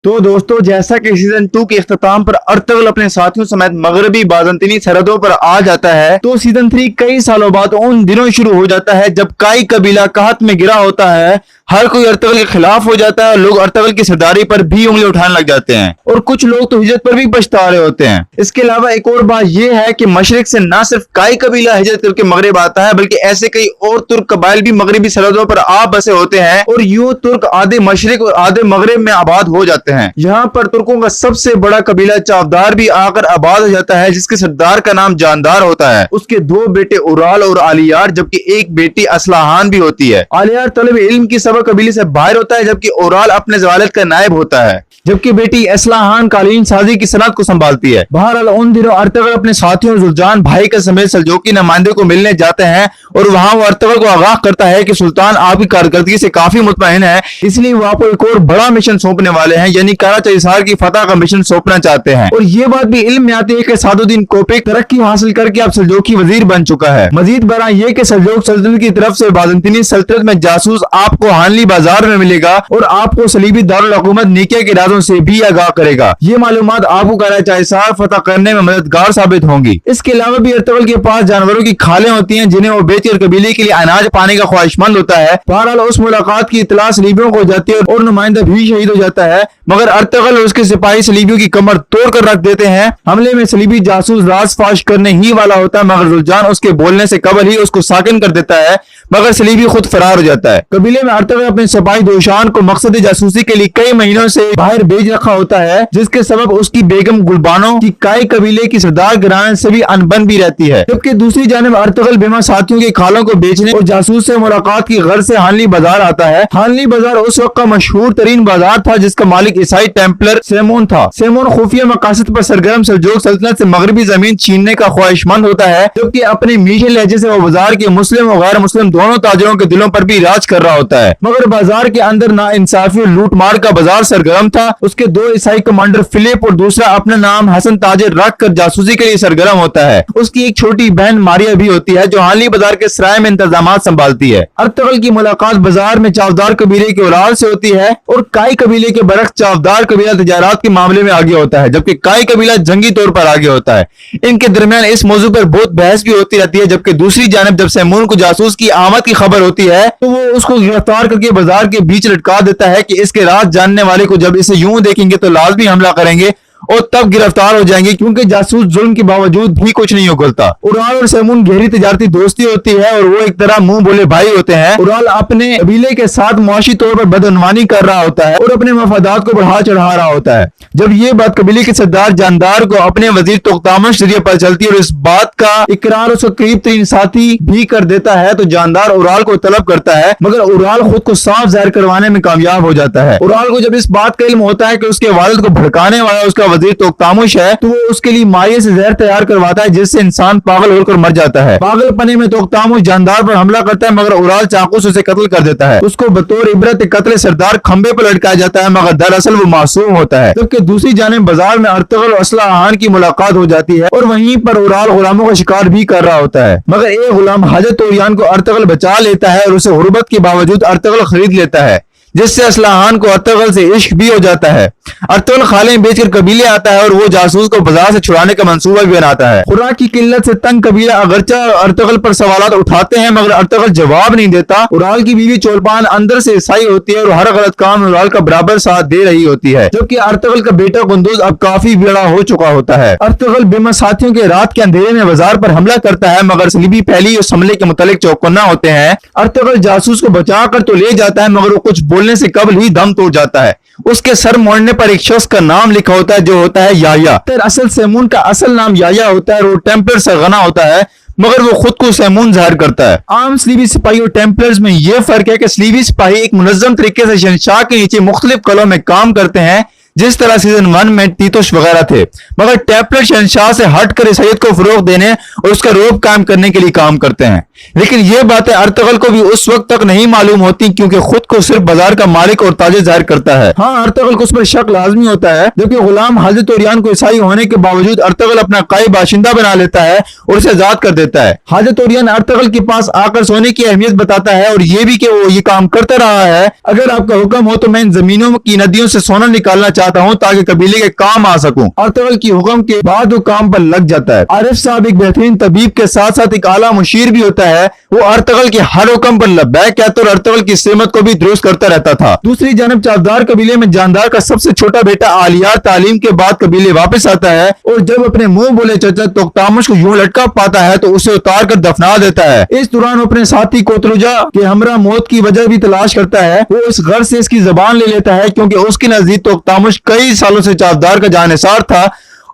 तो दोस्तों, जैसा कि सीजन 2 के इख्तिताम पर अर्तगल अपने साथियों समेत मगरबी बाज़ंतीनी सरहदों पर आ जाता है, तो सीजन 3 कई सालों बाद उन दिनों शुरू हो जाता है जब काई कबीला कहत में गिरा होता है। हर कोई अर्तगल के खिलाफ हो जाता है और लोग अर्तगल की सरदारी पर भी उंगली उठाने लग जाते हैं और कुछ लोग तो हिजरत पर भी पछता रहे होते हैं। इसके अलावा एक और बात यह है कि मशरिक से न सिर्फ काई कबीला हिजरत करके मगरब आता है, बल्कि ऐसे कई और तुर्क कबाइल भी मगरबी सरहदों पर आ बसे होते हैं और यूं तुर्क आधे मशरिक और आधे मगरब में आबाद हो जाते हैं। यहाँ पर तुर्कों का सबसे बड़ा कबीला चावदार भी आकर आबाद हो जाता है, जिसके सरदार का नाम जानदार होता है। उसके दो बेटे उराल और आलियार, जबकि एक बेटी असलाहान भी होती है। आलियार तलब इल्म की सबक कबीले से बाहर होता है, जबकि उराल अपने वालिद का नायब होता है, जबकि बेटी असलाहान कालीन साजी की सनत को संभालती है। बहरहाल उन दिनों अर्तगल अपने साथियों जुलजान भाई के समेत सल्जूकी नुमाइंदे को मिलने जाते हैं और वहां वो अर्तगल को आगाह करता है कि सुल्तान आपकी कारकर्दगी से काफी मुतमईन है, इसलिए वो आपको एक और बड़ा मिशन सौंपने वाले हैं, यानी कराची हिसार की फतह का मिशन सौंपना चाहते हैं। और ये बात भी इल्म में आती है कि सादुद्दीन कोपिक तरक्की हासिल करके अब सल्जूकी वजीर बन चुका है। मजीद बरा ये कि सल्जूक सल्तनत की तरफ से बाज़ंतीनी सल्तनत में जासूस आपको हानली बाजार में मिलेगा और आपको सलीबी दारुल हुकूमत निके के इरादों से भी आगाह करेगा। ये मालूमात आपको कराची हिसार फतह करने में मददगार साबित होंगी। इसके अलावा भी अर्तगल के पास जानवरों की खालें होती हैं, जिन्हें वो बेचकर कबीले के लिए अनाज पाने का ख्वाहिशमंद होता है। बहरहाल उस मुलाकात की इतला सलीबियों को हो जाती है और नुमाइंदा भी शहीद हो जाता है, मगर अर्तगल और उसके सिपाही सलीबियों की कमर तोड़ कर रख देते हैं। हमले में सलीबी जासूस राज फाश करने ही वाला होता है, मगर रुझान उसके बोलने से कबल ही उसको साकिन कर देता है, मगर सलीबी खुद फरार हो जाता है। कबीले में अर्तगल अपने सिपाही दोशान को मकसद जासूसी के लिए कई महीनों से बाहर भेज रखा होता है, जिसके सबब उसकी बेगम गुलबानो की काई कबीले की सरदार घराने से भी अनबन भी रहती है। जबकि दूसरी जानिब अर्तगल बेमा साथियों के खालों को बेचने और जासूस से मुलाकात की गर्ज से हानली बाजार आता है। हानली बाजार उस वक्त का मशहूर तरीन बाजार था, जिसका मालिक ईसाई टेम्पलर सेमोन था। सेमोन खुफिया मकासद पर सरगर्म सल्जूक सल्तनत से मगरबी जमीन छीनने का ख्वाहिशमंद होता है, जबकि अपने मीठे लहजे से वो बाजार के मुस्लिम और गैर मुस्लिम दोनों ताजरों के दिलों पर भी राज कर रहा होता है। मगर बाजार के अंदर ना इंसाफी और लूट मार का बाजार सरगर्म था। उसके दो ईसाई कमांडर फिलिप और दूसरा अपना नाम हसन ताजिर रख कर जासूसी के लिए सरगर्म होता है। उसकी एक छोटी बहन मारिया भी होती है, जो हानली बाजार के सराय में इंतजाम संभालती है। अर्तगल की मुलाकात बाजार में चावदार कबीले के उराल से होती है और काई कबीले के बरक्स चावदार कबीला तिजारत के मामले में आगे होता है, जबकि काई कबीला जंगी तौर पर आगे होता है। इनके दरमियान इस मौजू पर बहुत बहस भी होती रहती है। जबकि दूसरी जानिब जब सेमून को जासूस की आमद की खबर होती है, तो वो उसको गिरफ्तार करके बाजार के बीच लटका देता है कि इसके राज जानने वाले को जब इसे यूं देखेंगे तो लाजमी हमला करेंगे और तब गिरफ्तार हो जाएंगे, क्योंकि जासूस जुल्म के बावजूद भी कुछ नहीं उगलता। उराल और सेमून गहरी तिजारती दोस्ती होती है और वो एक तरह मुंह बोले भाई होते हैं। उराल अपने कबीले के साथ मुआशी तौर पर बदअनवानी कर रहा होता है और अपने मफादात को बढ़ा चढ़ा रहा होता है। जब ये बात कबीले के सरदार जानदार को अपने वजीर तोख्तामश जरिए पता चलती है और इस बात का इकरार उसका करीब तरीन साथी भी कर देता है, तो जानदार उराल को तलब करता है, मगर उराल खुद को साफ जाहिर करवाने में कामयाब हो जाता है। उराल को जब इस बात का इल्म होता है कि उसके वालिद को भड़काने वाला उसका वजीर तोख्तामुश है, तो वो उसके लिए मारिया से जहर तैयार करवाता है, जिससे इंसान पागल होकर मर जाता है। पागल पने में तोख्तामुश जानदार पर हमला करता है, मगर उराल चाकू से उसे कत्ल कर देता है। उसको बतौर इबरत कत्ल सरदार खंबे पर लटकाया जाता है, मगर दरअसल वो मासूम होता है। जबकि दूसरी जानिब बाजार में अर्तगल और असलाहान की मुलाकात हो जाती है और वहीं पर उराल गुलामों का शिकार भी कर रहा होता है, मगर एक गुलाम हाजत तोरियान को अर्तगल बचा लेता है और उसे गुर्बत के बावजूद अर्तगल खरीद लेता है, जिससे असलाहान को अर्तगल से इश्क भी हो जाता है। अर्तगल खालें बेचकर कबीले आता है और वो जासूस को बाजार से छुड़ाने का मंसूबा भी बनाता है। खुराक की किल्लत से तंग कबीला अगरचा अर्तगल पर सवालात उठाते हैं, मगर अर्तगल जवाब नहीं देता। उराल की बीवी चोलपान अंदर से ईसाई होती है और हर गलत काम उराल का बराबर साथ दे रही होती है, जबकि अर्तगल का बेटा कुंदूज अब काफी बड़ा हो चुका होता है। अर्तगल बेमा साथियों के रात के अंधेरे में बाजार पर हमला करता है, मगर सलीबी पहली उस हमले के मुतालिक चौकन्ना होते हैं। अर्तगल जासूस को बचा कर तो ले जाता है, मगर वो कुछ बोलने से कबल ही दम तोड़ जाता है। उसके सर मोड़ने पर एक शख्स का नाम लिखा होता है, जो होता है याया। दरअसल सेमून का असल नाम याया होता है और वो टेम्पलर सरगना होता है, मगर वो खुद को सेमून जाहिर करता है। आम सलीबी सिपाही और टेम्पलर्स में यह फर्क है कि सलीबी सिपाही एक मुनज़्ज़म तरीके से शहंशाह के नीचे मुख्तलिफ कलों में काम करते हैं, जिस तरह सीजन 1 में तीतोश वगैरह थे, मगर टेम्पलर शहंशाह से हटकर ईसाईयत को फरोग देने और उसका रोब कायम करने के लिए काम करते हैं। लेकिन ये बातें अर्तगल को भी उस वक्त तक नहीं मालूम होती, क्योंकि खुद को सिर्फ बाजार का मालिक और ताजिर जाहिर करता है। हाँ, अर्तगल को उस पर शक लाजमी होता है, जबकि गुलाम हाजत तोरियान को ईसाई होने के बावजूद अर्तगल अपना काई बाशिंदा बना लेता है और उसे आजाद कर देता है। हाजत तोरियान अर्तगल के पास आकर सोने की अहमियत बताता है और ये भी कि वो ये काम करता रहा है। अगर आपका हुक्म हो तो मैं इन जमीनों की नदियों से सोना निकालना चाहता आता हूँ ताकि कबीले के काम आ सकूं। अर्तगल की हुक्म के बाद वो काम पर लग जाता है। आरिफ साहब एक बेहतरीन तबीब के साथ साथ एक आला मुशीर भी होता है। वो अर्तगल के हर हुक्म पर लब्बैक कहता और अर्तगल की सेहत को भी दुरुस्त करता रहता था। दूसरी जानब चावदार कबीले में जानदार का सबसे छोटा बेटा आलियार तालीम के बाद कबीले वापस आता है और जब अपने मुंह बोले चचा तोख्तामुश को यूं लटका पाता है तो उसे उतार कर दफना देता है। इस दौरान वो अपने साथी कोतरुजा के हमरा मौत की वजह भी तलाश करता है। वो इस घर से इसकी जबान ले लेता है क्योंकि उसके नजदीक तोख्तामुश कई सालों से चावदार का जानिसार था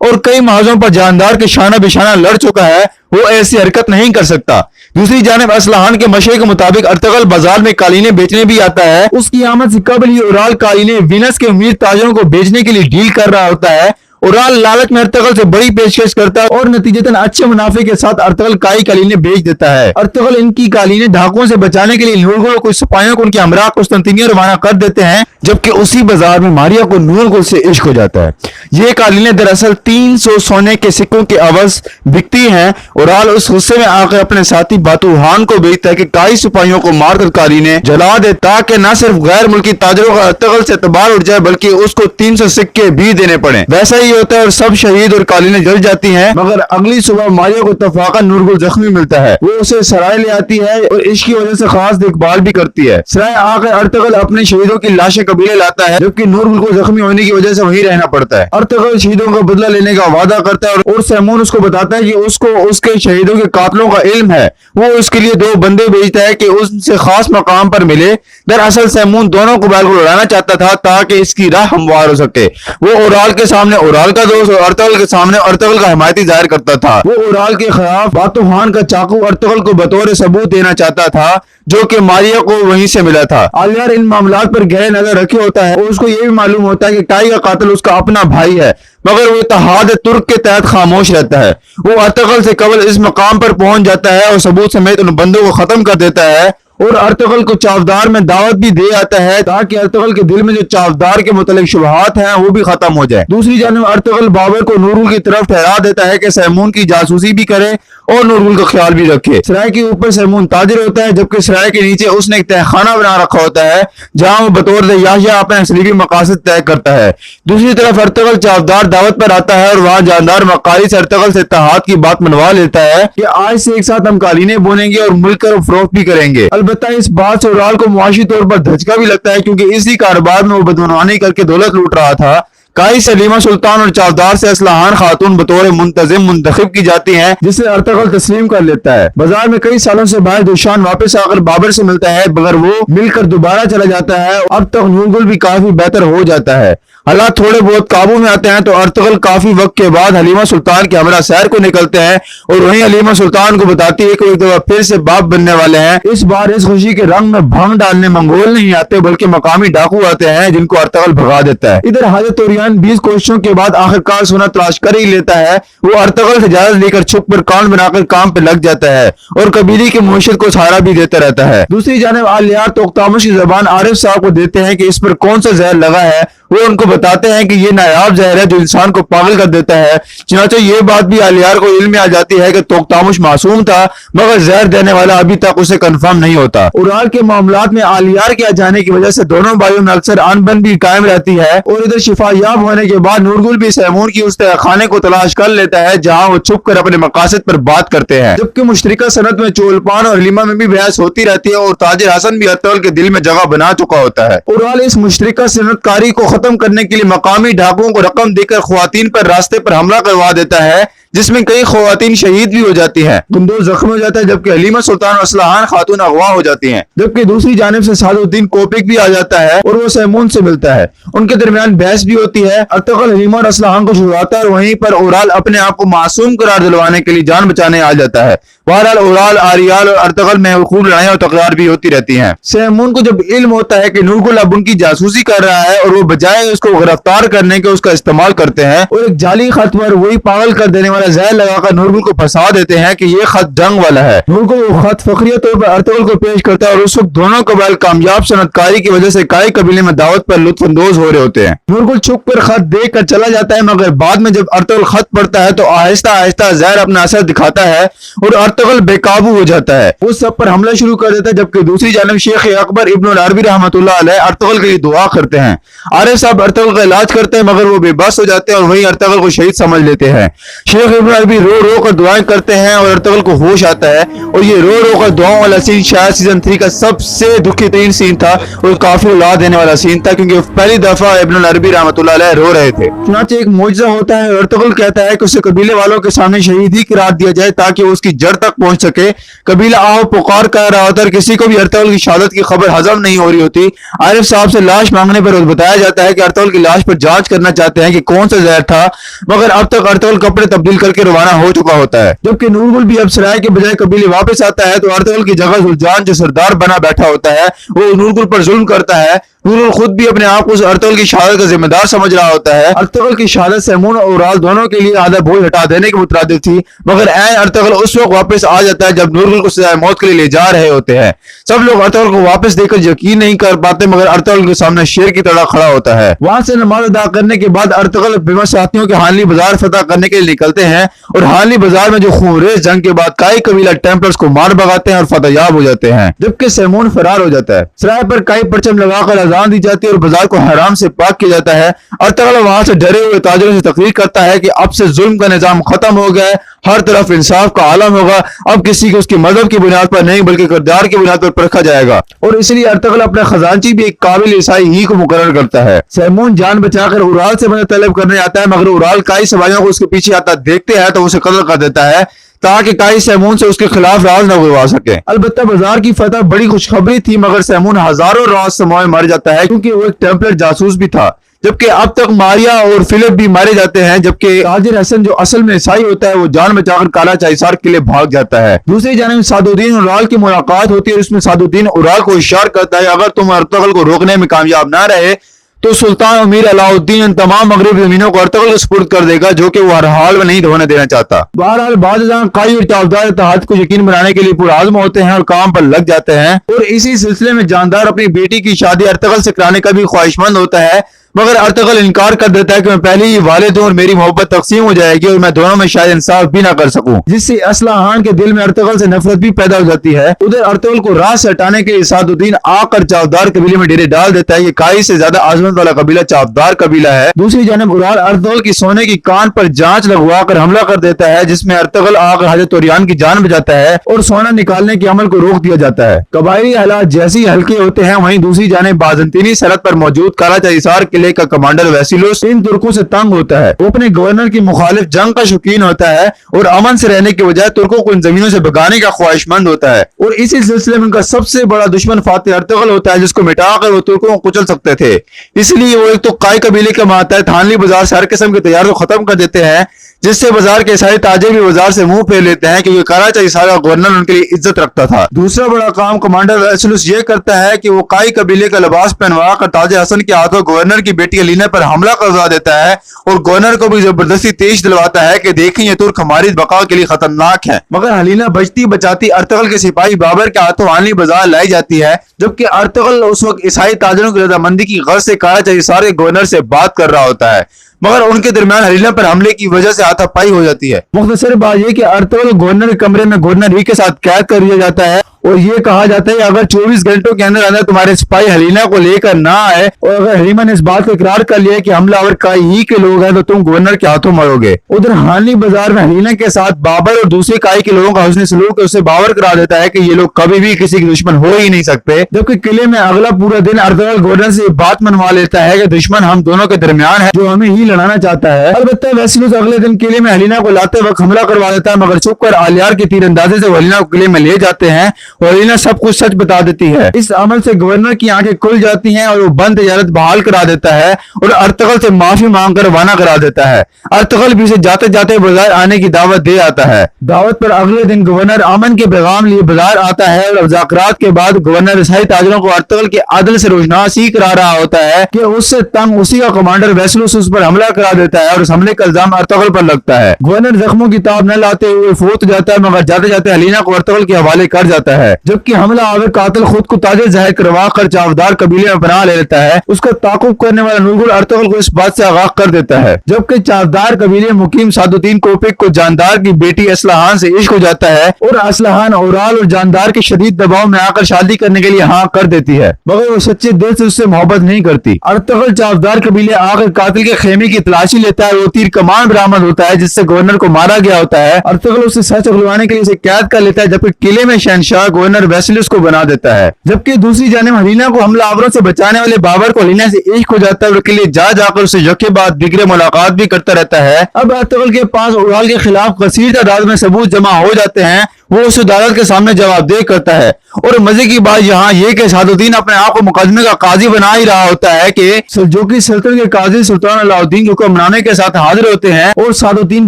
और कई महाजों पर जानदार के शाना बिशाना लड़ चुका है। वो ऐसी हरकत नहीं कर सकता। दूसरी जानिब असलहान के मशवरे के मुताबिक अर्तगल बाजार में कालीने बेचने भी आता है। उसकी आमद से कबल ही उराल कालीने वीनस के अमीर ताजरों को बेचने के लिए डील कर रहा होता है। उराल लालच में अर्तगल से बड़ी पेशकश करता है और नतीजतन अच्छे मुनाफे के साथ अर्तगल काई कालीने बेच देता है। अर्तगल इनकी कालीने ढाकों से बचाने के लिए नूरगुल और कुछ सिपाहियों को उनके हमरा कुस्तंतिनिया रवाना कर देते हैं, जबकि उसी बाजार में मारिया को नूरगुल से इश्क हो जाता है। ये कालीने दरअसल 300 सोने के सिक्कों के अवज बिकती हैं। उराल उस गुस्से में आकर अपने साथी बातूहान को भेजता है कि काई सिपाहियों को मारकर कालीने जला दे ताकि न सिर्फ गैर मुल्की ताजरों का अर्तगल से एतबार उठ जाए बल्कि उसको 300 सिक्के भी देने पड़े। वैसा ही होता है और सब शहीद और कालीने जल जाती हैं। मगर अगली सुबह मारिया को इत्तफाकन नूरगुल जख्मी मिलता है। वो उसे सराय ले आती है और इश्क की वजह से खास देखभाल भी करती है। सराय आकर अर्तगल अपने शहीदों की लाशें कबीले लाता है, जबकि नूरगुल को जख्मी होने की वजह से वहीं रहना पड़ता है। अर्तगल शहीदों का बदला लेने का वादा करता है और सैमून उसको बताता है कि उसको उसके शहीदों के कातलों का इल्म है। वो उसके लिए 2 बंदे भेजता है कि उससे खास मकाम पर मिले। दरअसल सैमून दोनों कबाइल को लड़ाना चाहता था ताकि इसकी राह हमवार हो सके। वो उराल के सामने उराल का दोस्त और अर्तगल के सामने अर्तगल का हिमायती जाहिर करता था। वो उराल के खिलाफ बातूहान का चाकू अर्तगल को बतौर सबूत देना चाहता था जो कि मारिया को वहीं से मिला था। आलियार इन मामलात पर गहरे नजर रखे होता है और उसको ये भी मालूम होता है कि काई का कातिल उसका अपना भाई है, मगर वो इत्तेहाद तुर्क के तहत खामोश रहता है। वो अर्तगल से कबल इस मकाम पर पहुंच जाता है और सबूत समेत उन बंदों को खत्म कर देता है और अर्तगल को चावदार में दावत भी दे आता है ताकि अर्तगल के दिल में जो चावदार के मुतालिक शुबहात हैं वो भी खत्म हो जाए। दूसरी जानिब अर्तगल बाबर को नूरगुल की तरफ ठहरा देता है कि सैमून की जासूसी भी करे और नूरगुल का ख्याल भी रखे। सराय के ऊपर सैमून ताजिर होता है, जबकि सराय के नीचे उसने एक तहखाना बना रखा होता है जहां वो बतौर याहिया अपने सलीबी मकासद तय करता है। दूसरी तरफ अर्तगल चावदार दावत पर आता है और वहां जानदार मकारी से अर्तगल से इत्तेहाद की बात मनवा लेता है कि आज से एक साथ हम कालीने बोनेंगे और मिलकर फरोख्त भी करेंगे। अलबत्ता इस बात से उराल को मुआशी तौर पर धचका भी लगता है क्योंकि इसी कारोबार में वो बदगुमानी करके दौलत लूट रहा था। काई सलीमा सुल्तान और चावदार से असलहान खातून बतौर मुंतजिम मुंतखब की जाती हैं, जिसे अर्तगल तस्लीम कर लेता है। बाजार में कई सालों से बाद दुशान वापस आकर बाबर से मिलता है, मगर वो मिलकर दोबारा चला जाता है। अब तक नूरगुल भी काफी बेहतर हो जाता है। हालात थोड़े बहुत काबू में आते हैं तो अर्तगल काफी वक्त के बाद हलीमा सुल्तान के हमरा सैर को निकलते हैं और वहीं हलीमा सुल्तान को बताती है कि एक दफा फिर से बाप बनने वाले हैं। इस बार इस खुशी के रंग में भंग डालने मंगोल नहीं आते बल्कि मकामी डाकू आते हैं जिनको अर्तगल भगा देता है। इधर हाजत तोरियान 20 कोशिशों के बाद आखिरकार सोना तलाश कर ही लेता है। वो अर्तगल से इजाजत लेकर छुप कर कांड बनाकर काम पे लग जाता है और कबीले की मुआशरत को सहारा भी देता रहता है। दूसरी जानिब आलियार तोख्तामुश की जबान आरिफ साहब को देते हैं कि इस पर कौन सा जहर लगा है। वो उनको बताते हैं कि ये नायाब जहर है जो इंसान को पागल कर देता है। चुनांचे ये बात भी आलियार को इल्म में आ जाती है कि तोख्तामुश मासूम था, मगर जहर देने वाला अभी तक उसे कंफर्म नहीं होता। उराल के मामलात में आलियार के आ जाने की वजह से दोनों भाइयों में अक्सर अनबन भी कायम रहती है और इधर शिफायाब होने के बाद नूरगुल भी सैमून की उस तहखाने को तलाश कर लेता है जहाँ वो छुप कर अपने मकासद पर बात करते हैं। जबकि मुश्तरका सनत में चोलपान और हलीमा में भी बहस होती रहती है और ताजिर हसन भी अर्तगल के दिल में जगह बना चुका होता है। उराल इस मुश्तरका सनतकारी को खत्म करने के लिए मकामी डाकुओं को रकम देकर ख्वातीन पर रास्ते पर हमला करवा देता है, जिसमें कई ख्वातीन शहीद भी हो जाती हैं। गुंदोज जख्मी हो जाता है, जबकि हलीमा सुल्तान और असलहान खातून अगवा हो जाती हैं। जबकि दूसरी जानिब से सादुद्दीन कोपिक भी आ जाता है और वो सैमून से मिलता है। उनके दरमियान बहस भी होती है। अर्तगल हलीमा और असलहान को छुड़वाता है और वहीं पर उराल अपने आप को मासूम करार दिलवाने के लिए जान बचाने आ जाता है। बहरहाल उराल, आरियाल और अर्तगल में खूब लड़ाई और तकरार भी होती रहती हैं। सैमून को जब इल्म होता है कि नूरगुल अब उनकी जासूसी कर रहा है और वो बजाय उसको गिरफ्तार करने के उसका इस्तेमाल करते हैं और एक जाली खत पर वही पागल कर देने वाला طرح زہر لگا کر نورگل کو پھنسا دیتے ہیں کہ یہ خط جنگ والا ہے۔ نورگل وہ خط فخریہ طور پر ارطغرل کو پیش کرتا ہے اور اس وقت دونوں قبائل کامیاب صنعت کاری کی وجہ سے کائی قبیلے میں دعوت پر لطف اندوز ہو رہے ہوتے ہیں۔ نورگل چھپ کر خط دیکھ کر چلا جاتا ہے، مگر بعد میں جب ارطغرل خط پڑھتا ہے تو آہستہ آہستہ زہر اپنا اثر دکھاتا ہے اور ارطغرل بے قابو ہو جاتا ہے، وہ سب پر حملہ شروع کر دیتا ہے، جبکہ دوسری جانب شیخ اکبر ابن العربی رحمۃ اللہ علیہ ارطغرل کے لیے دعا کرتے ہیں۔ عارف صاحب ارطغرل کا علاج کرتے ہیں مگر وہ بے بس ہو جاتے ہیں اور وہی ارطغرل کو شہید سمجھ لیتے ہیں۔ شیخ ابن العربی رو رو کر دعائیں کرتے ہیں اور ارطغرل کو ہوش آتا ہے، اور یہ رو رو کر دعاؤں والا سین شاید سیزن 3 کا سب سے دکھی ترین سین تھا اور کافی الا دینے والا سین تھا، کیونکہ پہلی دفعہ ابن العربی رحمۃ اللہ علیہ رو رہے تھے۔ چنانچہ ایک معجزہ ہوتا ہے اور ارطغرل کہتا ہے کہ اسے قبیلے والوں کے سامنے شہید ہی قرار دیا جائے تاکہ وہ اس کی جڑ تک پہنچ سکے۔ قبیلہ آہو پکار کر رہا ہوتا ہے اور کسی کو بھی ارطغرل کی شہادت کی خبر ہضم نہیں ہو رہی ہوتی۔ عارف صاحب سے لاش مانگنے پر بتایا جاتا ہے کہ ارطغرل کی لاش پر جانچ کرنا چاہتے ہیں کہ کون سا زہر تھا، مگر اب تک ارطغرل کپڑے تبدیل کر کے روانہ ہو چکا ہوتا ہے۔ جبکہ نورگل بھی اب سرائے کے بجائے قبیلے واپس آتا ہے تو ارطغرل کی جگہ ذوالجان جو سردار بنا بیٹھا ہوتا ہے وہ نورگل پر ظلم کرتا ہے۔ نورگل خود بھی اپنے آپ کو ارطغرل کی شہادت کا ذمہ دار سمجھ رہا ہوتا ہے۔ ارطغرل کی شہادت سیمون اور اورال دونوں کے لیے آدھا بوجھ ہٹا دینے کے مترادف تھی، مگر عین ارطغرل اس وقت واپس آ جاتا ہے جب نورگل کو سزائے موت کے لیے لے جا رہے ہوتے ہیں۔ سب لوگ ارطغرل کو واپس دیکھ کر یقین نہیں کر پاتے، مگر ارطغرل کے سامنے شیر کی طرح کھڑا ہوتا ہے۔ وہاں سے نماز ادا کرنے کے بعد ارطغرل بے ساتھیوں کے حانلی بازار فتح کرنے کے لیے نکلتے ہیں اور حانلی بازار میں جو خونریز جنگ کے بعد کائی قبیلہ ٹیمپلرز کو مار بھگاتے ہیں اور فتح یاب ہو جاتے ہیں، جبکہ سیمون فرار ہو جاتا ہے۔ سرائے پر کائی پرچم لگا کر اذان دی جاتی ہے اور بازار کو حرام سے پاک کیا جاتا ہے۔ ارطغرل وہاں سے ڈرے ہوئے تاجروں سے تقریر کرتا ہے کہ اب سے ظلم کا نظام ختم ہو گیا ہے، ہر طرف انصاف کا عالم ہوگا، اب کسی کو اس کی مذہب کی بنیاد پر نہیں بلکہ کردار کی بنیاد پر پرکھا جائے گا، اور اس لیے ارطغرل اپنے خزانچی بھی ایک قابل عیسائی ہی کو مقرر کرتا ہے۔ سیمون جان بچا کر اورال سے مدد طلب کرنے آتا ہے، مگر اورال کائی سواریوں کو اس کے پیچھے آتا دیکھتے ہیں تو اسے قتل کر دیتا ہے تاکہ کائی سیمون سے اس کے خلاف راز نہ گوا سکے۔ البتہ بازار کی فتح بڑی خوشخبری تھی، مگر سیمون ہزاروں راز سموئے مر جاتا ہے کیونکہ وہ ایک ٹیمپلر جاسوس بھی تھا، جبکہ اب تک ماریا اور فلپ بھی مارے جاتے ہیں، جبکہ تاجر حسن جو اصل میں عیسائی ہوتا ہے وہ جان بچا کر کالا چائسار کے لیے بھاگ جاتا ہے۔ دوسری جانب سعد الدین اورال کی ملاقات ہوتی ہے اور اس میں سعد الدین اورال کو اشارہ کرتا ہے اگر تم ارطغرل کو روکنے میں کامیاب نہ رہے تو سلطان امیر علاء الدین ان تمام مغربی زمینوں کو ارطغرل کے سپرد کر دے گا، جو کہ وہ ہر حال میں نہیں ہونے دینا چاہتا۔ بہرحال بعض قائی اور چاودار اتحاد کو یقین بنانے کے لیے پرعزم ہوتے ہیں اور کام پر لگ جاتے ہیں، اور اسی سلسلے میں جاندار اپنی بیٹی کی شادی ارطغرل سے کرانے کا بھی خواہشمند ہوتا ہے، مگر ارطغرل انکار کر دیتا ہے کہ میں پہلے ہی والد ہوں اور میری محبت تقسیم ہو جائے گی اور میں دونوں میں شاید انصاف بھی نہ کر سکوں، جس سے اصلاح خان کے دل میں ارطغرل سے نفرت بھی پیدا ہو جاتی ہے۔ ادھر ارطغرل کو راہ سے ہٹانے کے لیے سعد الدین آ کر چاودار قبیلے میں ڈیرے ڈال دیتا ہے۔ یہ کائی سے زیادہ عظمت والا قبیلہ چاودار قبیلہ ہے۔ دوسری جانب اورال ارطغرل کی سونے کی کان پر جانچ لگوا کر حملہ کر دیتا ہے، جس میں ارطغرل آ کر حضرت توریان کی جان بچاتا ہے اور سونا نکالنے کے عمل کو روک دیا جاتا ہے۔ قبائلی حالات جیسی ہلکے ہوتے ہیں، وہیں دوسری جانب بازنطینی سرحد پر موجود کالا چائسار قلعے کا کمانڈر ویسیلوس ان ترکوں سے تنگ ہوتا ہے، وہ اپنے گورنر کی مخالف جنگ کا شوقین ہوتا ہے اور امن سے رہنے کے بجائے ترکوں کو ان زمینوں سے بھگانے کا خواہشمند ہوتا ہے، اور اسی سلسلے میں ان کا سب سے بڑا دشمن فاتح ارطغرل ہوتا ہے، جس کو مٹا کر وہ ترکوں کو کچل سکتے تھے۔ اس لیے وہ ایک تو کائی قبیلے کے ماتحت حانلی بازار سے ہر قسم کے تجارت کو ختم کر دیتے ہیں، جس سے بازار کے سارے تاجر بھی بازار سے منہ پھیر لیتے ہیں کیونکہ کالا چائسار کا گورنر ان کے لیے عزت رکھتا تھا۔ دوسرا بڑا کام کمانڈر ویسیلوس یہ کرتا ہے کہ وہ کائی قبیلے کا لباس پہنوا کر تاجر حسن کے ہاتھوں گورنر کی بیٹی علینا پر حملہ کروا دیتا ہے اور گورنر کو بھی زبردستی تیش دلواتا ہے کہ دیکھیں یہ ترک ہماری بقا کے لیے خطرناک ہے، مگر علینا بچتی بچاتی ارطغرل کے سپاہی بابر کے ہاتھوں حانلی بازار لائی جاتی ہے، جبکہ ارطغرل اس وقت عیسائی تاجروں کی رضامندی کی غرض سے کالا چائسار کے گورنر سے بات کر رہا ہوتا ہے، مگر ان کے درمیان حلینا پر حملے کی وجہ سے ہاتھا پائی ہو جاتی ہے۔ مختصر بات یہ کہ ارطغرل گورنر کے کمرے میں گورنر ہی کے ساتھ قید کر دیا جاتا ہے اور یہ کہا جاتا ہے کہ اگر 24 گھنٹوں کے اندر اندر تمہارے سپاہی حلینا کو لے کر نہ آئے اور اگر حلیما نے اس بات کو اقرار کر لیا کہ حملہ آور کائی ہی کے لوگ ہیں تو تم گورنر کے ہاتھوں مرو گے۔ ادھر حانلی بازار میں حلینا کے ساتھ بابر اور دوسرے کائی کے لوگوں کا حسن سلوک اسے باور کرا دیتا ہے کہ یہ لوگ کبھی بھی کسی کے دشمن ہو ہی نہیں سکتے، جبکہ قلعے میں اگلا پورا دن ارطغرل گورنر سے بات منوا لیتا ہے کہ دشمن ہم دونوں کے درمیان ہے جو ہمیں ہی لڑانا چاہتا ہے۔ البتہ ویسیلوس اگلے دن قلعے میں حلینا کو لاتے وقت حملہ کروا دیتا ہے، مگر چھپ کر آلیار کی تیر اندازی سے وہ حلینا کو قلعے میں لے جاتے ہیں और अलीना सब कुछ सच बता देती है। इस अमल से गवर्नर की आंखें खुल जाती हैं और वो बंद तजारत बहाल करा देता है और अर्तगल से माफी मांग कर रवाना करा देता है। अर्तगल भी उसे जाते जाते बाजार आने की दावत दे आता है। दावत पर अगले दिन गवर्नर अमन के पैगाम लिए बाजार आता है और मुज़ाकरात के बाद गवर्नर ईसाई ताजरों को अर्तगल के अदल से रोशनासी करा रहा होता है कि उससे तंग उसी का कमांडर वेसलुस उस पर हमला करा देता है और उस हमले का इल्जाम अर्तगल पर लगता है। गवर्नर जख्मों की ताब न लाते हुए फौत जाता है, मगर जाते जाते अलीना को अर्तगल के हवाले कर जाता है। जबकि हमला आवर कातिल खुद को ताजिर जाहिर करवा कर चावदार कबीले में पनाह ले लेता है। उसका ताकुब करने वाला नूरगुल अर्तगल को इस बात से आगाह कर देता है। जबकि चावदार कबीले मुकीम सादुद्दीन कोपिक को जानदार की बेटी असलहान से इश्क हो जाता है और असलहान औराल और जानदार के शदीद दबाव में आकर शादी करने के लिए हाँ कर देती है, मगर वो सच्चे दिल से उससे मोहब्बत नहीं करती। अर्तगल चावदार कबीले आकर कातिल के खेमे की तलाशी लेता है। वो तीर कमान बरामद होता है जिससे गवर्नर को मारा गया होता है। अर्तगल उसे सच उगलवाने के लिए उसे कैद कर लेता है, जबकि किले में शहनशाह गवर्नर वेसलुस को बना देता है। जबकि दूसरी जानिब अलीना को हमलावरों से बचाने वाले बाबर को अलीना से इश्क हो जाता है और किले जा जाकर उसे यके बाद दिगरे मुलाकात भी करता रहता है। अब अर्तगल के पास उराल के खिलाफ कसीर तादाद में सबूत जमा हो जाते हैं। वो उस अदालत के सामने जवाबदेह करता है और मजे की बात यहाँ ये कि सादुद्दीन अपने आप को मुकदमे का काजी बना ही रहा होता है कि सल्जूकी सल्तनत के काजी सुल्तान अलाउद्दीन के हुक्मनामे के साथ हाजिर होते हैं और सादुद्दीन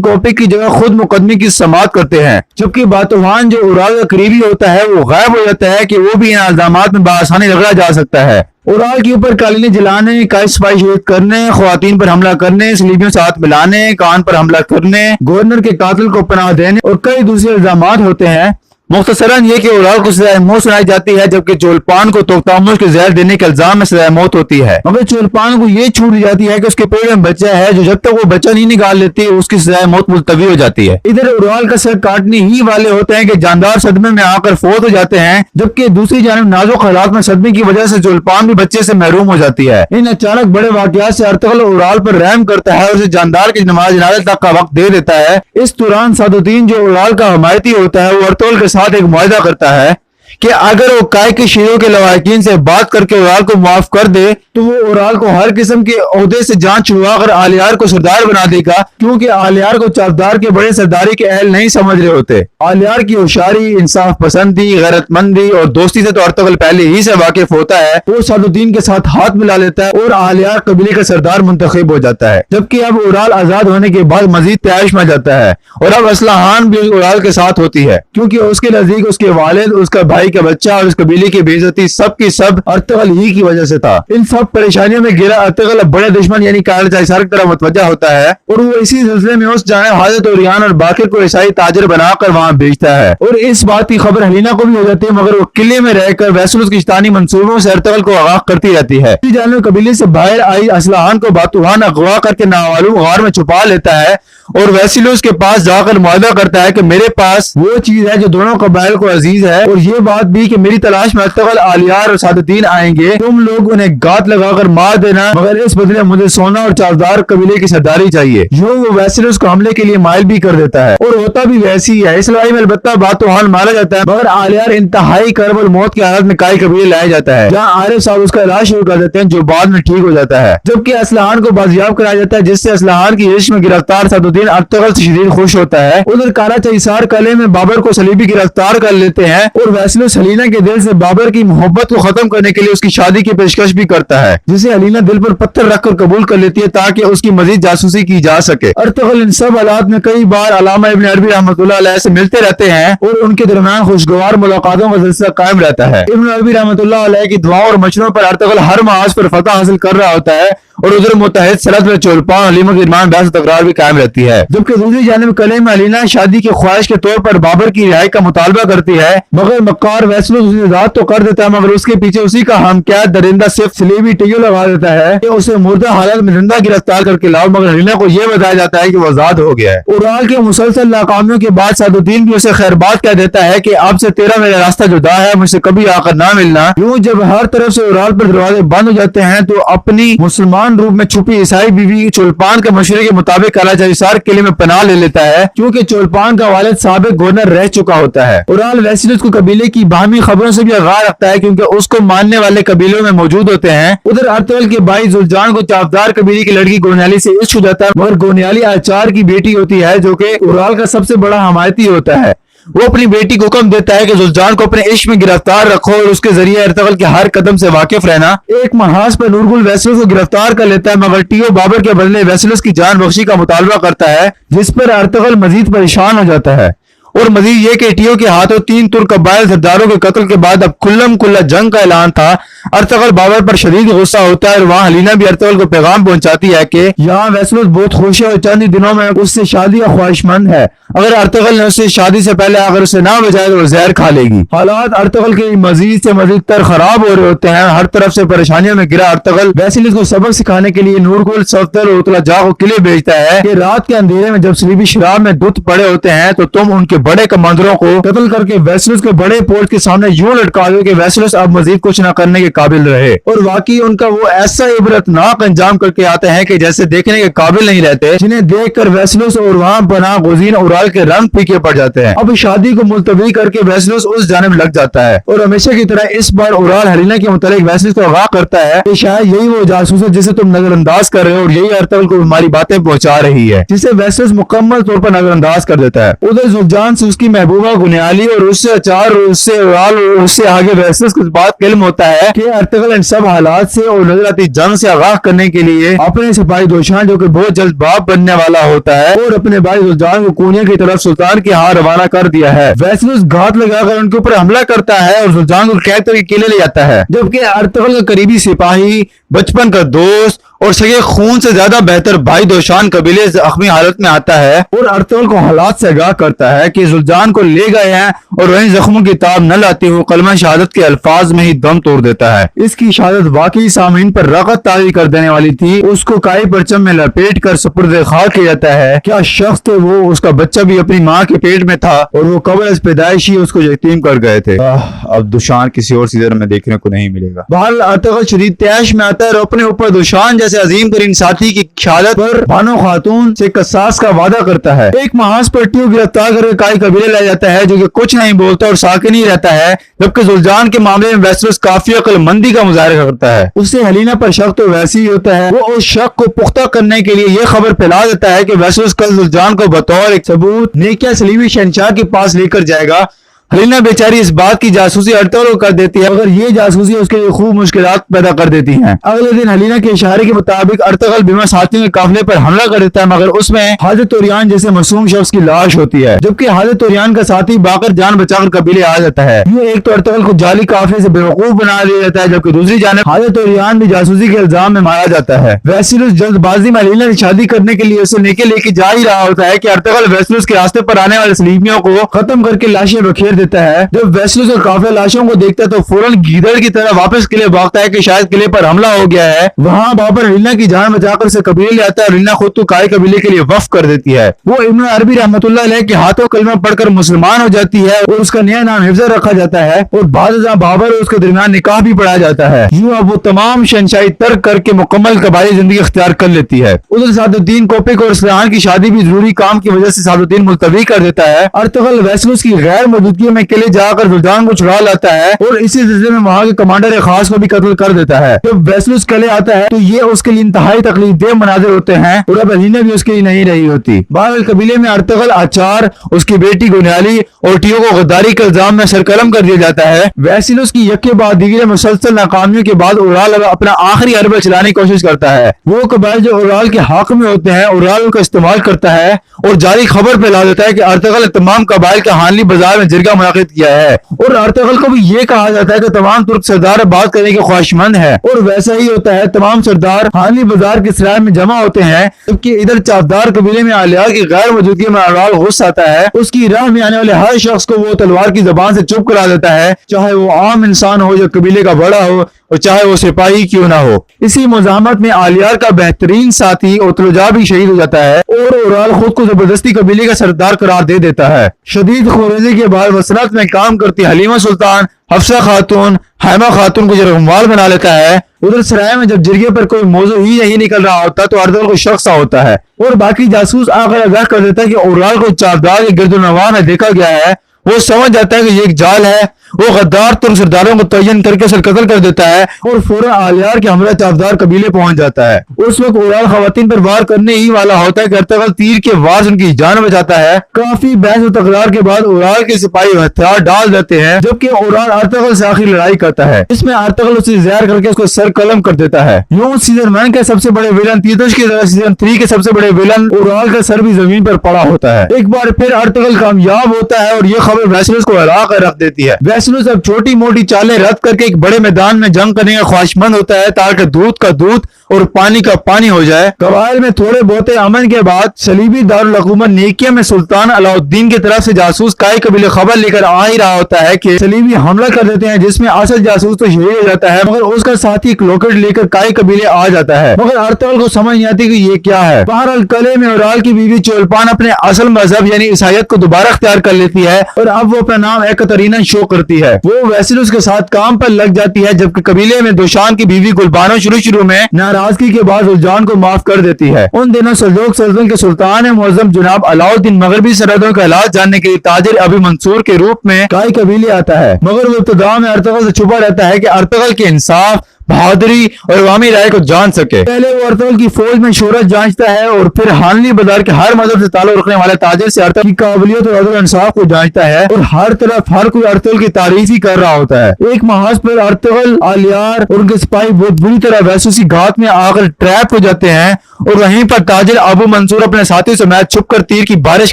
कोपिक की जगह खुद मुकदमे की समाअत करते हैं। जबकि बातवान जो उराल का करीबी होता है वो गायब हो जाता है कि वो भी इन इल्जामात में बआसानी रगड़ा जा सकता है। उराल के ऊपर कालीने जलाने, काई सिपाही शहीद करने, ख्वातीन पर हमला करने, सलीबियों से हाथ मिलाने, कान पर हमला करने, गवर्नर के कातिल को पनाह देने और कई दूसरे इल्जामात होते हैं। मुख्तसरन ये कि उराल को सजाए मौत सुनाई जाती है, जबकि चोलपान को तोख्तामोश के जहर देने के इल्जाम में सजाए मौत होती है। मगर चोलपान को ये छूट दी जाती है कि उसके पेट में बच्चा है जो जब तक वो बच्चा नहीं निकाल लेती उसकी सजाए मौत मुलतवी हो जाती है। इधर उराल का सर काटने ही वाले होते हैं कि जानदार सदमे में आकर फौत हो जाते हैं, जबकि दूसरी जानिब नाजुक हालात में सदमे की वजह से चोलपान भी बच्चे से महरूम हो जाती है। इन अचानक बड़े वाकयात से अर्तगल उराल पर रहम करता है और उसे जानदार की नमाज जनाज़ा तक का वक्त दे देता है। इस दौरान सादुद्दीन जो उराल का हमायती होता है वो अर्तगल के साथ एक मुआहदा करता है कि अगर वो काय के शीरों के लवाकिन से बात करके उराल को माफ कर दे तो वो उराल को हर किस्म के ओहदे से जान छुड़वा कर आलियार को सरदार बना देगा, क्योंकि आलियार को चावदार के बड़े सरदारी के अहल नहीं समझ रहे होते। आलियार की होशियारी, इंसाफ पसंदी, गैरतमंदी और दोस्ती से तो अर्तगल पहले ही से वाकिफ होता है। वो सादुद्दीन के साथ हाथ मिला लेता है और आलियार कबीले का सरदार मुंतखब हो जाता है। जबकि अब उराल आजाद होने के बाद मजीद तयाश में जाता है और अब असलहान भी उराल के साथ होती है, क्योंकि उसके नजदीक उसके वालिद, उसका भाई का बच्चा और इस कबीले की बेइज्जती सब की सब अर्तगल ही की वजह से था। इन सब परेशानियों में गिरा अर्तगल बड़े दुश्मन यानी कायल जायसार की तरफ मुतवज्जा होता है और वो इसी सिलसिले में उस जाने हाजत और रियान और बाकिर को ईसाई ताजर बनाकर वहाँ भेजता है। और इस बात की खबर अलीना को भी हो जाती है, मगर वो किले में रहकर वेसलुस की शैतानी मंसूबों से अर्तगल को आगाह करती रहती है। इसी जाने कबीले से बाहर आई असलहान को बातुहान अगवा करके नामालूम गार में छुपा लेता है और वेसलुस के पास जाकर मुआहदा करता है कि मेरे पास वो चीज है जो दोनों कबाइल को अजीज है और ये बात भी कि मेरी तलाश में अर्तगल, आलियार और सादुद्दीन आएंगे, तुम लोग उन्हें गात लगाकर मार देना, मगर इस बदले मुझे सोना और चावदार कबीले की सरदारी चाहिए। यूं वो वेसलुस को हमले के लिए माइल भी कर देता है और होता भी वैसी ही है। इस लड़ाई में अलबत्ता बातुहान मारा जाता है, मगर आलियार इंतहाई करब और मौत की हालत में काई कबीले लाया जाता है, जहाँ आरिफ साहब उसका इलाज शुरू कर देते हैं जो बाद में ठीक हो जाता है। जबकि असलहान को बाजियाब कराया जाता है, जिससे असलहान की रिश्त में गिरफ्तार सादुद्दीन अर्तगल से शदीद खुश होता है। उधर काला चईसार किले में बाबर को सलीबी गिरफ्तार कर लेते हैं और वेसलुस अलीना के दिल से बाबर की मोहब्बत को खत्म करने के लिए उसकी शादी की पेशकश भी करता है, जिसे अलीना दिल पर पत्थर रखकर कबूल कर लेती है ताकि उसकी मजीद जासूसी की जा सके। अर्तगल इन सब हालात में कई बार अल्लामा इब्न अरबी रहमतुल्लाह अलैह से मिलते रहते हैं और उनके दरमियान खुशगवार मुलाकातों का सिलसिला कायम रहता है। इब्न अरबी रहमतुल्लाह अलैह की दुआओं और मशवरों पर अर्तगल हर महाज पर फतह हासिल कर रहा होता है और उधर मुतहद सरहद में चोलपान अलीमा के दरमियान बहस तकरार भी कायम रहती है। जबकि दूसरी जानिब किले में अलीना शादी की ख्वाहिश के तौर पर बाबर की रिहाई का मुतालबा करती है, मगर मक्कार वेसलुस उसे आजाद तो कर देता है, मगर उसके पीछे उसी का हमक्याद दरिंदा सिर्फ सलीबी टीयो लगा देता है कि उसे मुर्दा हालत में जिंदा गिरफ्तार करके लाओ, मगर अलीना को यह बताया जाता है कि वो आजाद हो गया है। उराल के मुसलसल नाकामियों के बाद सादुद्दीन भी उसे खैरबाद कह देता है कि अब से तेरा मेरा रास्ता जुदा है, मुझसे कभी आकर ना मिलना। यूं जब हर तरफ से उराल पर दरवाजे बंद हो जाते हैं तो अपनी मुसलमान रूप में छुपी ईसाई बीवी चोलपान के मशवरे के मुताबिक काला चईसार किले में पनाह ले लेता है, क्योंकि चोलपान का वालिद साबिक गवर्नर रह चुका होता है। उराल वेसलुस को कबीले की बाहमी खबरों से भी आगाह रखता है, क्योंकि उसको मानने वाले कबीलों में मौजूद होते हैं। उधर अर्तगल के भाई जुलजान को चावदार कबीले की लड़की गोनियाली से इश्क हो जाता है, मगर गोनियाली आचार की बेटी होती है जो कि उराल का सबसे बड़ा हमायती होता है। वो अपनी बेटी को हुक्म देता है कि जुल्जान को अपने इश्क में गिरफ्तार रखो और उसके जरिए अर्तगल के हर कदम से वाकिफ रहना। एक महाज पर नूरगुल वेसलस को गिरफ्तार कर लेता है, मगर टीओ बाबर के बदले वेसलस की जान बख्शी का मुतालबा करता है, जिस पर अर्तगल मजीद परेशान हो जाता है। और मजीद ये कि टीओ के हाथों 3 तुर्क कबाइल सरदारों के कत्ल के बाद अब खुल्लम खुल्ला जंग का ऐलान था। अर्तगल बाबर पर शदीद गुस्सा होता है और वहाँ हलीना भी अर्तगल को पैगाम पहुंचाती है कि यहाँ वेसलस बहुत खुश है और चंद ही दिनों में उससे शादी का ख्वाहिशमंद है। अगर अर्तगल ने उससे शादी से पहले अगर उसे ना बचाए तो जहर खा लेगी। हालात अर्तगल के मजीद से मजीद तर खराब हो रहे होते हैं। हर तरफ से परेशानियों में गिरा अर्तगल वेसिलिस को सबक सिखाने के लिए नूरगुल सफ्दर और उतला को किले भेजता है कि रात के अंधेरे में जब सलीबी शराब में धुत पड़े होते हैं तो तुम उनके बड़े कमांडरों को कत्ल करके वेसलस के बड़े पोर्ट के सामने यूं लटका दो कि वेसलस अब मजीद कुछ न करने के काबिल रहे। और वाकई उनका वो ऐसा इबरतनाक अंजाम करके आते हैं कि जैसे देखने के काबिल नहीं रहते, जिन्हें देखकर वेसलस और वहाँ पनाह गुज़ीन उराल के रंग फीके पड़ जाते हैं। अब शादी को मुलतवी करके वेसलस उस जानिब लग जाता है और हमेशा की तरह इस बार उराल हलीना के मुतालिक वेसलस को आगाह करता है कि शायद यही वो जासूस है जिसे तुम नजरअंदाज कर रहे हो और यही अर्तगल को हमारी बातें पहुंचा रही है, जिसे वेसलस मुकम्मल तौर पर नजरअंदाज कर देता है। उधर जुल्जान से उसकी महबूबा गुनियाली और उससे अचार और उससे उराल और उससे आगे वेसलस को इस बात का इल्म होता है कि अर्तगल इन सब हालात से और नजर आती जंग से आगाह करने के लिए अपने सिपाही दोशान जो कि बहुत जल्द बाप बनने वाला होता है और अपने भाई जुल्जान को कोनिया की तरफ सुल्तान के यहाँ रवाना कर दिया है। वेसलस घात लगाकर उनके ऊपर हमला करता है और जुल्जान को कैद करके किले ले जाता है, जबकि अर्तगल का करीबी सिपाही, बचपन का दोस्त और सगे खून से ज्यादा बेहतर भाई दोशान कबीले जख्मी हालत में आता है और अर्तगल को हालात से आगाह करता है कि जुल्जान को ले गए हैं और वहीं जख्मों की ताब न लाते हुए कलमा शहादत के अल्फाज में ही दम तोड़ देता है। इसकी शहादत वाकई सामीन पर रगत ताज़ी कर देने वाली थी। उसको काई परचम में लपेट कर सुपुर्द खाक किया जाता है। क्या शख्स थे वो, उसका बच्चा भी अपनी माँ के पेट में था और वो कब्ल पैदाइश ही उसको यतीम कर गए थे। अब दुशान किसी और सीजन में देखने को नहीं मिलेगा। बहरहाल अर्तगल शदीद तैश में आता है और अपने ऊपर दुशान जैसे अजीम तरीन साथी की शहादत पर बानो खातून से कसास का वादा करता है। एक महाज पर टीओ गिरफ्तार करके काई कबीले लाया जाता है जो कि कुछ नहीं बोलता और साकिन ही रहता है, जबकि जुल्जान के मामले में वेसलस काफी अक्लमंदी का मुजाहरा करता है। उससे हलीना पर शक तो वैसे ही होता है। वो उस शक को पुख्ता करने के लिए ये खबर फैला देता है कि वेसलस कल जुल्जान को बतौर एक सबूत नेकिया सलीबी शहंशाह के पास लेकर जाएगा। हलीना बेचारी इस बात की जासूसी अर्तगल को कर देती है, मगर ये जासूसी उसके लिए खूब मुश्किलात पैदा कर देती हैं। अगले दिन हलीना के इशारे के मुताबिक अर्तगल बिमा साथियों के काफिले पर हमला कर देता है, मगर उसमें हाजिर तोरियान जैसे मासूम शख्स की लाश होती है, जबकि हाजिर तोरियान का साथी बाकर जान बचाकर कबीले आ जाता है। ये एक तो अर्तगल को जाली काफिले से बेवकूफ बना दिया जाता है, जबकि दूसरी जानिब हाजिर तोरियान भी जासूसी के इल्जाम में मारा जाता है। वेसलस जल्दबाजी में हलीना की शादी करने के लिए उसे लेके जा ही रहा होता है कि अर्तगल वेसलस के रास्ते पर आने वाले सलीबियों को खत्म करके लाशें बखेर देता है। जब वेसलस और काफिला लाशों को देखता है तो फौरन गीदड़ की तरह वापस किले भागता है कि शायद किले पर हमला हो गया है। वहाँ बाबर हलीना की जान बचाकर उसे कबीले ले आता है और हलीना खुद तो काई कबीले के लिए वफ कर देती है। वो इब्न अरबी रहमतुल्लाह अलैह के हाथों कलमा पढ़कर मुसलमान हो जाती है और उसका नया नाम हिफ्ज़ रखा जाता है और बाद बाबर और उसके दरमियान निकाह भी पढ़ाया जाता है। यूं अब वो तमाम शहंशाही तर्क करके मुकम्मल कबायली जिंदगी इख्तियार कर लेती है। उधर सादुद्दीन कोपिक और इस्लान की शादी भी जरूरी काम की वजह से सादुद्दीन मुलतवी कर देता है। अर्तगल वेसलस की गैर मौजूदगी में किले जाकर जुल्जान को छुड़ा लाता है और इसी सिलसिले में वहाँ के कमांडर खास को भी कत्ल कर देता है। जब वेसलस किले आता है तो ये उसके लिए इंतहाई तकलीफदेह मनाजिर होते हैं और अब हलीना भी उसके लिए नहीं रही होती। बहरहाल कबीले में अर्तगल, आचार, उसकी बेटी गुनियाली और टीओ को गद्दारी के इल्जाम में सरकलम कर दिया जाता है। वेसलस की यके बाद दीगर मुसलसल नाकामियों के बाद उराल अपना आखिरी अरबा चलाने की कोशिश करता है। वो कबाइल जो उराल के हक में होते हैं उराल का इस्तेमाल करता है और जारी खबर फैला देता है कि अर्तगल ने तमाम कबाइल का हानली बाजार में जिरगा मुनाकिद किया है और अर्तगल को भी ये कहा जाता है कि तमाम तुर्क सरदार बात करने के ख्वाहिशमंद है और वैसा ही होता है। तमाम सरदार हानली बाजार के सराय में जमा होते हैं, जबकि इधर चावदार कबीले में आलियार की गैर मौजूदगी में उराल गुस्सा आता है। उसकी राह में आने वाले हर शख्स को वो तलवार की जबान से चुप करा देता है, चाहे वो आम इंसान हो या कबीले का बड़ा हो और चाहे वो सिपाही क्यों ना हो। इसी मुजामत में आलियार का बेहतरीन साथी ओतलुजा भी शहीद हो जाता है और उराल खुद को जबरदस्ती कबीले का सरदार करार दे देता है। शदीद खुरेजी के बाद वसनत में काम करती हलीमा सुल्तान, हफ्सा खातून, हैमा खातून को जरगमाल बना लेता है। उधर सराय में जब जिरगे पर कोई मौजू ही नहीं निकल रहा होता तो अर्तगल को शक सा होता है और बाकी जासूस आकर आगाह कर देता है कि उराल को चावदार के गिरदोनवा में देखा गया है वो समझ जाता है कि ये एक जाल है। वो गद्दार तुर्क सरदारों को तयन करके उसे कत्ल कर देता है और फौरन आलियार के हमला चावदार कबीले पहुंच जाता है। उस वक्त उराल खवातीन पर वार करने ही वाला होता है कि अर्तगल तीर के वार से उनकी जान बचाता है। काफी बहस और तकरार के बाद उराल के सिपाही हथियार डाल देते हैं, जबकि उराल अर्तगल से आखिरी लड़ाई करता है। इसमें अर्तगल उसे जहर करके उसको सर कलम कर देता है। यूं सीजन 1 के सबसे बड़े विलन तीतुश की तरह सीजन 3 के सबसे बड़े विलन उराल का सर भी जमीन पर पड़ा होता है। एक बार फिर अर्तगल कामयाब होता है और ये खबर वेसेलोस को हरा कर रख देती है। वेसेलोस अब छोटी मोटी चालें रद्द करके एक बड़े मैदान में जंग करने का ख्वाहिशमंद होता है ताकि दूध का दूध और पानी का पानी हो जाए। कबाइल में थोड़े बहुते अमन के बाद सलीबी दारुल हुकूमत नेकिया में सुल्तान अलाउद्दीन की तरफ से जासूस काई कबीले खबर लेकर आ ही रहा होता है कि सलीबी हमला कर देते हैं, जिसमें असल जासूस तो शहीद हो जाता है मगर उसका साथी एक लॉकेट लेकर काई कबीले आ जाता है। मगर अर्तगल को समझ नहीं आती कि ये क्या है। बहरहाल कले में उराल की बीवी चोलपान अपने असल मजहब यानी ईसाईयत को दोबारा अख्तियार कर लेती है और अब वो अपना नाम एकतरीना शो करती है। वो वेसेलोस के साथ काम पर लग जाती है, जबकि कबीले में दोशान की बीवी गुलबानो शुरू में नाराजगी के बाद सुल्तान को माफ कर देती है। उन दिनों सल्जूक सल्तनत के सुल्तान मुअज्जम जनाब अलाउद्दीन मगरबी सरहदों के हालात जानने के लिए ताजिर अबी मंसूर के रूप में काई कबीले आता है, मगर वो इब्तिदा में अर्तगल से छुपा रहता है कि अर्तगल के इंसाफ, बहादुरी और अवामी राय को जान सके। पहले वो अर्तगल की फौज में शोहरत जांचता है और फिर हानली बाजार के हर मजहब से ताल्लुक रखने वाले ताजिर से अर्तगल की काबिलियत और अदल इंसाफ को जांचता है और हर तरफ हर कोई अर्तगल की तारीफ ही कर रहा होता है। एक महाज पर अर्तगल, आलियार और उनके सिपाही बहुत बुरी तरह वेसेलोस की घात में आकर ट्रैप हो जाते हैं और वहीं पर ताजिर अबू मंसूर अपने साथियों समेत छुपकर तीर की बारिश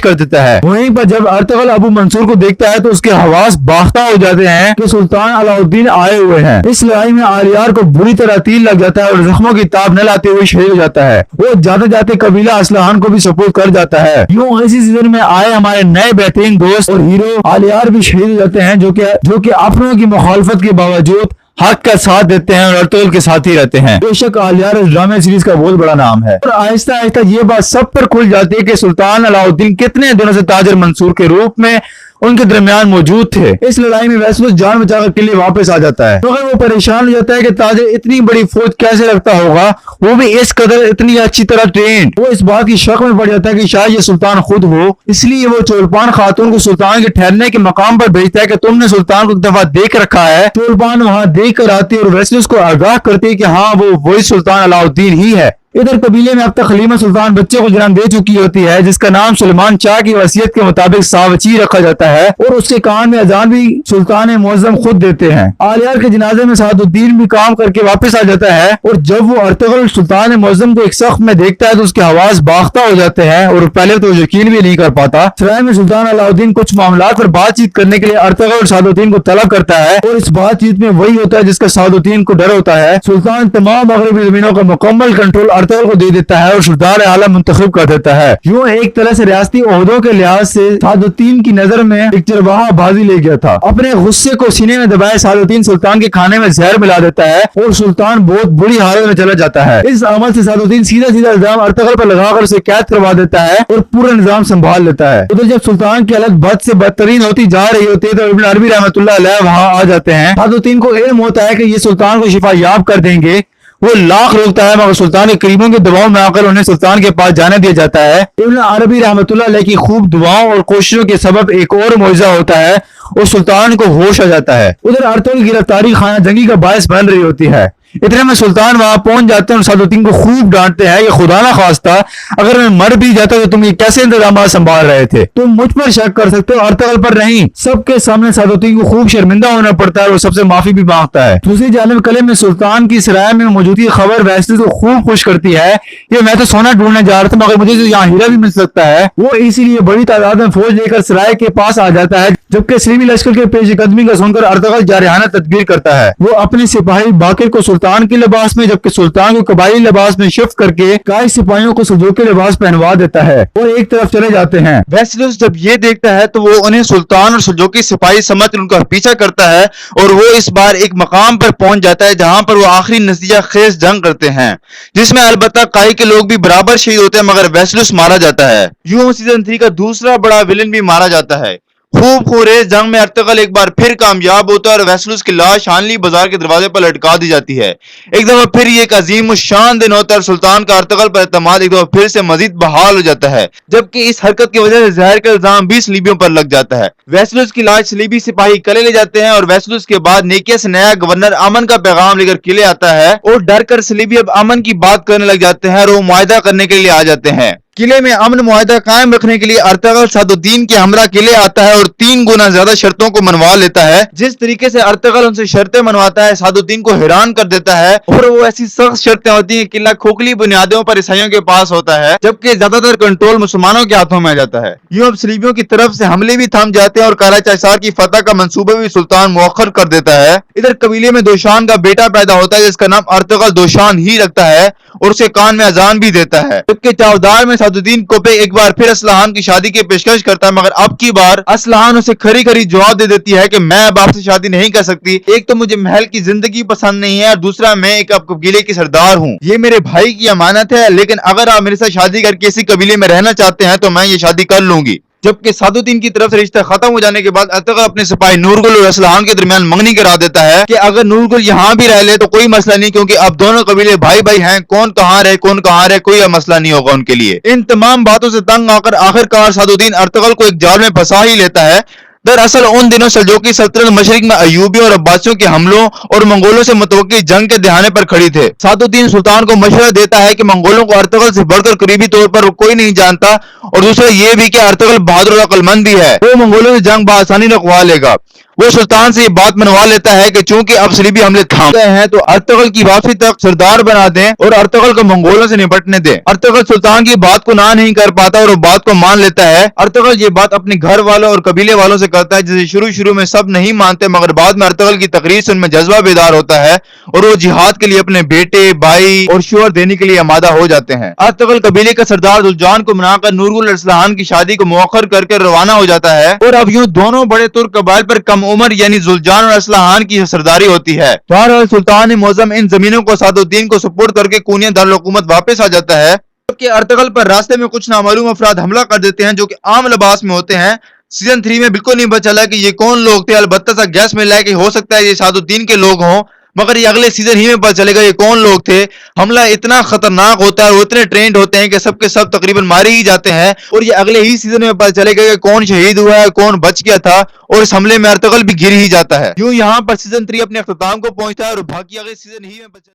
कर देता है। वहीं पर जब अर्तगल अबू मंसूर को देखता है तो उसके हवास बाख्ता हो जाते हैं कि सुल्तान अलाउद्दीन आए हुए हैं। इस लड़ाई में आलियार को बुरी तरह तीर लग जाता है और जख्मों की ताब न लाते हुए शहीद हो जाता है। वो जाते जाते कबीला असलहान को भी सपोर्ट कर जाता है। यूं इसी सीजन में आए हमारे नए बेहतरीन दोस्त और हीरो आलियार भी शहीद हो जाते हैं, जो कि अपनों की मुखालफत के बावजूद हक का साथ देते हैं और अर्तगल के साथ ही रहते हैं। बेशक आलियार इस ड्रामा सीरीज का बहुत बड़ा नाम है और आहिस्ता आहिस्ता ये बात सब पर खुल जाती है कि सुल्तान अलाउद्दीन कितने दिनों से ताजिर मंसूर के रूप में उनके दरमियान मौजूद थे। इस लड़ाई में वेसेलोस जान बचाकर किले वापस आ जाता है, मगर वो परेशान हो जाता है कि ताजिर इतनी बड़ी फौज कैसे रखता होगा, वो भी इस कदर इतनी अच्छी तरह ट्रेन। वो इस बात की शक में पड़ जाता है कि शायद ये सुल्तान खुद हो, इसलिए वो चोलपान खातून को सुल्तान के ठहरने के मकाम पर भेजता है कि तुमने सुल्तान को एक दफा देख रखा है। चोलपान वहां देख कर आती है और वेसेलोस को आगाह करती है कि हाँ वो वही सुल्तान अलाउद्दीन ही है। इधर कबीले में अब तक खलीमा सुल्तान बच्चे को जन्म दे चुकी होती है, जिसका नाम सुलेमान शाह की वसीयत के मुताबिक सावची रखा जाता है और उसके कान में अजान भी सुल्तान मुअज्जम खुद देते हैं। आलियार के जनाजे में सादुद्दीन भी काम करके वापस आ जाता है और जब वो अर्तगल सुल्तान मुअज्जम को एक सख्त में देखता है तो उसके हवास बाख्ता हो जाते हैं और पहले तो यकीन भी नहीं कर पाता। सराय में सुल्तान अलाउद्दीन कुछ मामलात पर बातचीत करने के लिए अर्तगल और सादुद्दीन को तलब करता है और इस बातचीत में वही होता है जिसका सादुद्दीन को डर होता है। सुल्तान तमाम मगरबी जमीनों का मुकम्मल कंट्रोल अर्तगल को दे देता है और सुल्तान आला मुंतखब कर देता है। यूं एक तरह से रियासती ओहदों के लिहाज से सादुद्दीन की नजर में एक चरवाहा बाजी ले गया था। अपने गुस्से को सीने में दबाए सादुद्दीन सुल्तान के खाने में जहर मिला देता है और सुल्तान बहुत बुरी हालत में चला जाता है। इस अमल से सादुद्दीन सीधा सीधा इल्जाम अर्तगल पर लगाकर उसे कैद करवा देता है और पूरा निजाम संभाल लेता है। उधर जब सुल्तान की हालत बद से बदतरीन होती जा रही होती है तो इब्न अरबी रहमतुल्लाह अलैह वहां आ जाते हैं। सादुद्दीन को इल्म होता है कि ये सुल्तान को शिफा याब कर देंगे। वो लाख रोकता है मगर सुल्तान के करीबों के दबाव में आकर उन्हें सुल्तान के पास जाने दिया जाता है। इब्न अरबी रहमतुल्लाह अलैह की खूब दुआओं और कोशिशों के सबब एक और मौजज़ा होता है और सुल्तान को होश आ जाता है। उधर अर्तगल की गिरफ्तारी खाना जंगी का बायस बन रही होती है। इतने में सुल्तान वहां पहुंच जाते हैं और सादुद्दीन को खूब डांटते हैं कि खुदा ना खास्ता अगर मैं मर भी जाता तो तुम ये कैसे इंतजाम संभाल रहे थे, तुम मुझ पर शक कर सकते हो अर्तगल पर नहीं। सबके सामने सादुद्दीन को खूब शर्मिंदा होना पड़ता है और सबसे माफी भी मांगता है। दूसरी जानिब कले में सुल्तान की सराय में मौजूदगी खबर वेसेलोस को खूब खुश करती है कि मैं तो सोना ढूंढने जा रहा था मगर मुझे यहाँ हीरा भी मिल सकता है। वो इसीलिए बड़ी तादाद में फौज लेकर सराय के पास आ जाता है, जबकि सलीबी लश्कर के पेशकदमी का सुनकर अर्तगल जारहाना तदबीर करता है। वो अपने सिपाही बाकिर को सुल्तान के लिबास में जबकि सुल्तान को कबाइली लिबास में शिफ्ट करके कई सिपाहियों को सल्जूकी लिबास पहनवा देता है और एक तरफ चले जाते हैं। वेसेलोस जब ये देखता है तो वो उन्हें सुल्तान और सल्जूकी सिपाही समझ उनका पीछा करता है और वो इस बार एक मकाम पर पहुंच जाता है जहां पर वो आखिरी नतीजा खेज जंग करते हैं, जिसमें अलबत्ता काई के लोग भी बराबर शहीद होते हैं मगर वेसेलोस मारा जाता है। यूं सीजन 3 का दूसरा बड़ा विलन भी मारा जाता है खूब खूरेज जंग में अर्तगल एक बार फिर कामयाब होता है और वेसलुस की लाश हानली बाजार के दरवाजे पर लटका दी जाती है। एक दफा फिर ये एक अजीम शान दिन होता है और सुल्तान का अर्तगल पर एतमाद एक दफा फिर से मजीद बहाल हो जाता है, जबकि इस हरकत की वजह से जहर का इल्जाम भी सलीबियों पर लग जाता है। वेसलुस की लाश सलीबी सिपाही किले ले जाते हैं और वेसलुस के बाद नेकिया से नया गवर्नर अमन का पैगाम लेकर किले आता है और डर कर सलीबी अब अमन की बात करने लग जाते हैं और वो मुआहदा करने के लिए आ जाते हैं। किले में अमन मुआहदा कायम रखने के लिए अर्तगल सादुद्दीन के हमरा किले आता है और 3 गुना ज्यादा शर्तों को मनवा लेता है। जिस तरीके से अर्तगल उनसे शर्तें मनवाता है सादुद्दीन को हैरान कर देता है और वो ऐसी सख्त शर्तें होती हैं, किला खोखली बुनियादों पर ईसाइयों के पास होता है जबकि ज्यादातर कंट्रोल मुसलमानों के हाथों में आ जाता है। यूं अब सलीबियों की तरफ से हमले भी थम जाते हैं और काराचासार की फतह का मंसूबा भी सुल्तान मुअख्खर कर देता है। इधर कबीले में दोशान का बेटा पैदा होता है जिसका नाम अर्तगल दोशान ही रखता है और उसे कान में अजान भी देता है। जबकि चावदार में सादुद्दीन कोपे एक बार फिर असलहान की शादी की पेशकश करता है, मगर अब की बार असलहान उसे खरी खरी जवाब दे देती है कि मैं अब आपसे शादी नहीं कर सकती। एक तो मुझे महल की जिंदगी पसंद नहीं है और दूसरा मैं एक कबीले की सरदार हूँ, ये मेरे भाई की अमानत है, लेकिन अगर आप मेरे साथ शादी करके इसी कबीले में रहना चाहते हैं तो मैं ये शादी कर लूंगी। जबकि सादुद्दीन की तरफ से रिश्ता खत्म हो जाने के बाद अर्तगल अपने सिपाही नूरगुल और असलहान के दरमियान मंगनी करा देता है कि अगर नूरगुल यहाँ भी रह ले तो कोई मसला नहीं, क्योंकि अब दोनों कबीले भाई भाई हैं, कौन कहाँ रहे कोई मसला नहीं होगा उनके लिए। इन तमाम बातों से तंग आकर आखिरकार सादुद्दीन अर्तगल को एक जाल में फंसा ही लेता है। दरअसल उन दिनों सल्जूकी सल्तनत मशरिक में अयूबियों और अब्बासियों के हमलों और मंगोलों से मुतवक्की जंग के दहाने पर खड़ी थे। सादुद्दीन सुल्तान को मशवरा देता है कि मंगोलों को अर्तगल से बढ़कर करीबी तौर पर कोई नहीं जानता और दूसरा ये भी कि अर्तगल बहादुर और अक्लमंद भी है, वो मंगोलों से जंग बआसानी रखवा लेगा। वो सुल्तान से ये बात मनवा लेता है कि चूंकि अब सलीबी हमले थाम गए हैं तो अर्तगल की वापसी तक सरदार बना दें और अर्तगल को मंगोलों से निपटने दें। अर्तगल सुल्तान की बात को ना नहीं कर पाता और वो बात को मान लेता है। अर्तगल ये बात अपने घर वालों और कबीले वालों से करता है, जिसे शुरू में सब नहीं मानते, मगर बाद में अर्तगल की तकरीर से उनमें जज्बा बेदार होता है और वो जिहाद के लिए अपने बेटे, भाई और शोहर देने के लिए आमादा हो जाते हैं। अर्तगल कबीले का सरदार जुल्जान को मनाकर नूरगुल असलहान की शादी को मुअख्खर करके रवाना हो जाता है और अब यूं दोनों बड़े तुर्क कबाइल पर कम उम्र यानी जुल्जान और असलहान की सरदारी होती है। बहरहाल सुल्तान मुअज़्ज़म इन जमीनों को सादुद्दीन को सुपुर्द करके कूनिया दारुल हुकूमत वापस आ जाता है, जबकि अर्तगल पर रास्ते में कुछ नामालूम अफराद हमला कर देते हैं जो कि आम लिबास में होते हैं। सीजन 3 में बिल्कुल नहीं पता चला कि ये कौन लोग थे, अलबत्ता सा गैस मिला है कि हो सकता है ये सादुद्दीन के लोग हों, मगर ये अगले सीजन ही में पता चलेगा ये कौन लोग थे। हमला इतना खतरनाक होता है, वो इतने ट्रेंड होते हैं कि सबके सब तकरीबन मारे ही जाते हैं और ये अगले ही सीजन में पता चलेगा कि कौन शहीद हुआ है, कौन बच गया था और इस हमले में अर्तगल भी गिर ही जाता है। यूं यहाँ पर सीजन 3 अपने अख्ताम को पहुंचता है और बाकी अगले सीजन ही में